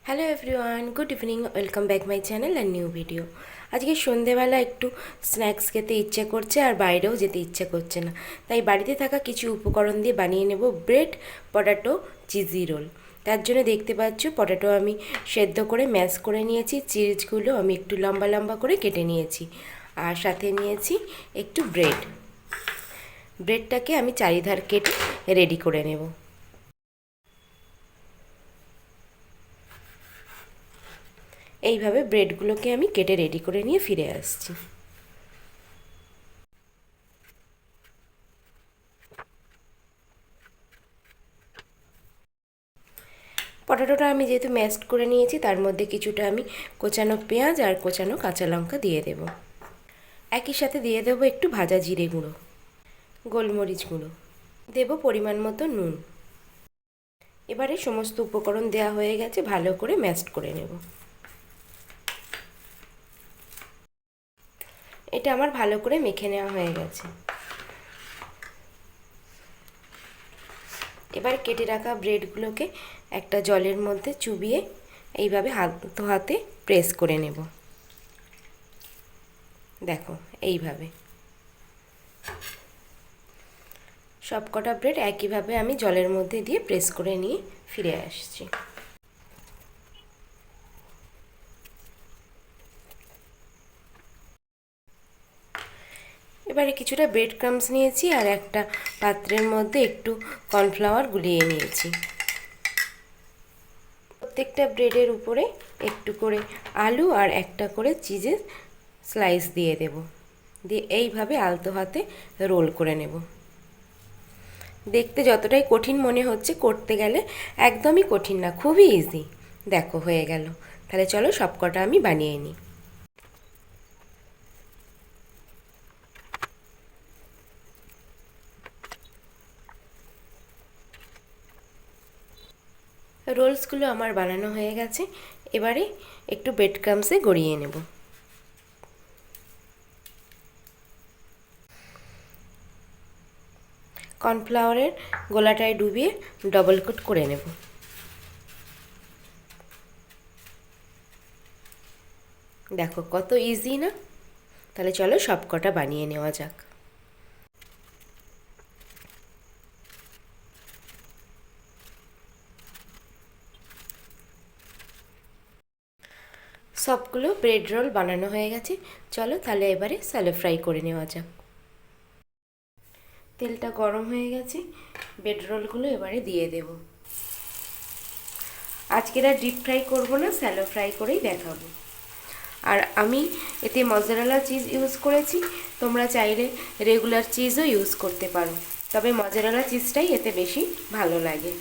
Hello everyone, good evening, welcome back my channel and new video. আজকে সন্ধেবেলা একটু snacks খেতে ইচ্ছে করছে আর বাইরেও যেতে ইচ্ছে করছে না, তাই বাড়িতে থাকা কিছু উপকরণ দিয়ে বানিয়ে নেব ব্রেড পটাটো চিজি রোল। তার জন্য দেখতে পাচ্ছ পটাটো আমি সেদ্ধ করে ম্যাশ করে নিয়েছি, চিজগুলো আমি একটু লম্বা লম্বা করে কেটে নিয়েছি, আর সাথে নিয়েছি একটু ব্রেডটাকে আমি চারিধার কেটে রেডি করে নেব। এইভাবে ব্রেডগুলোকে আমি কেটে রেডি করে নিয়ে ফিরে আসছি। পটাটোটা আমি যেহেতু ম্যাশড করে নিয়েছি, তার মধ্যে কিছুটা আমি কোচানো পেঁয়াজ আর কোচানো কাঁচা লঙ্কা দিয়ে দেব। একই সাথে দিয়ে দেবো একটু ভাজা জিরে গুঁড়ো, গোলমরিচ গুঁড়ো, দেব পরিমাণ মতো নুন। এবারে সমস্ত উপকরণ দেওয়া হয়ে গেছে, ভালো করে ম্যাশড করে নেব। এটা আমার ভালো করে মেখে নেওয়া হয়ে গেছে। এবার কেটে রাখা ব্রেডগুলোকে একটা জলের মধ্যে চুবিয়ে এইভাবে হাতে প্রেস করে নেব। দেখো এইভাবে সব কটা ব্রেড একইভাবে আমি জলের মধ্যে দিয়ে প্রেস করে নিয়ে ফিরে আসছি। এবারে কিছুটা ব্রেড ক্রাম্বস নিয়েছি আর একটা পাত্রের মধ্যে একটু কর্নফ্লাওয়ার গুলিয়ে নিয়েছি। প্রত্যেকটা ব্রেডের উপরে একটু করে আলু আর একটা করে চিজের স্লাইস দিয়ে দেব, দিয়ে এইভাবে আলতো হাতে রোল করে নেব। দেখতে যতটাই কঠিন মনে হচ্ছে, করতে গেলে একদমই কঠিন না, খুবই ইজি। দেখো হয়ে গেল। তাহলে চলো সবকটা আমি বানিয়ে নিই। রোলসগুলো আমার বানানো হয়ে গেছে। এবারে একটু ব্রেড ক্রাম্বসে গড়িয়ে নেব। কর্নফ্লাওয়ারের গোলাটায় ডুবিয়ে ডবল কোট করে নেব। দেখো কত ইজি না? তাহলে চলো সব কটা বানিয়ে নেওয়া যাক। সবগুলো ব্রেড রোল বানানো হয়ে গেছে। চলো তাহলে এবারে স্যালো ফ্রাই করে নেওয়া যাক। তেলটা গরম হয়ে গেছে, ব্রেড রোলগুলো এবারে দিয়ে দেব। আজকের আর ডিপ ফ্রাই করবো না, স্যালো ফ্রাই করেই দেখাবো। আর আমি এতে মজারেলা চিজ ইউজ করেছি, তোমরা চাইলে রেগুলার চিজও ইউজ করতে পারো, তবে মজারেলা চিজটাই এতে বেশি ভালো লাগে।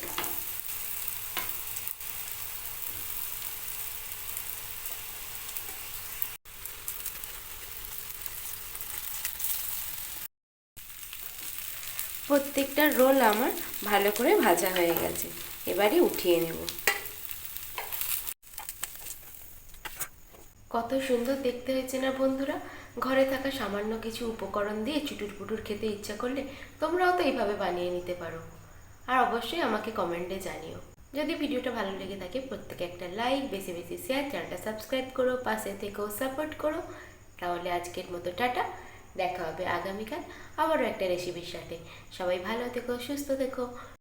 প্রত্যেকটা রোল আমার ভালো করে ভাজা হয়ে গেছে, এবারে উঠিয়ে নেব। কত সুন্দর দেখতে হয়েছে না বন্ধুরা? ঘরে থাকা সামান্য কিছু উপকরণ দিয়ে চুটুর পুটুর খেতে ইচ্ছা করলে তোমরাও তো এইভাবে বানিয়ে নিতে পারো। আর অবশ্যই আমাকে কমেন্টে জানিও। যদি ভিডিওটা ভালো লেগে থাকে প্রত্যেকে একটা লাইক, বেশি বেশি শেয়ার, চ্যানেলটা সাবস্ক্রাইব করো, পাশে থেকেও সাপোর্ট করো। তাহলে আজকের মতো টাটা, দেখা হবে আগামীকাল আবারও একটা রেসিপির সাথে। সবাই ভালো থেকো, সুস্থ থেকো।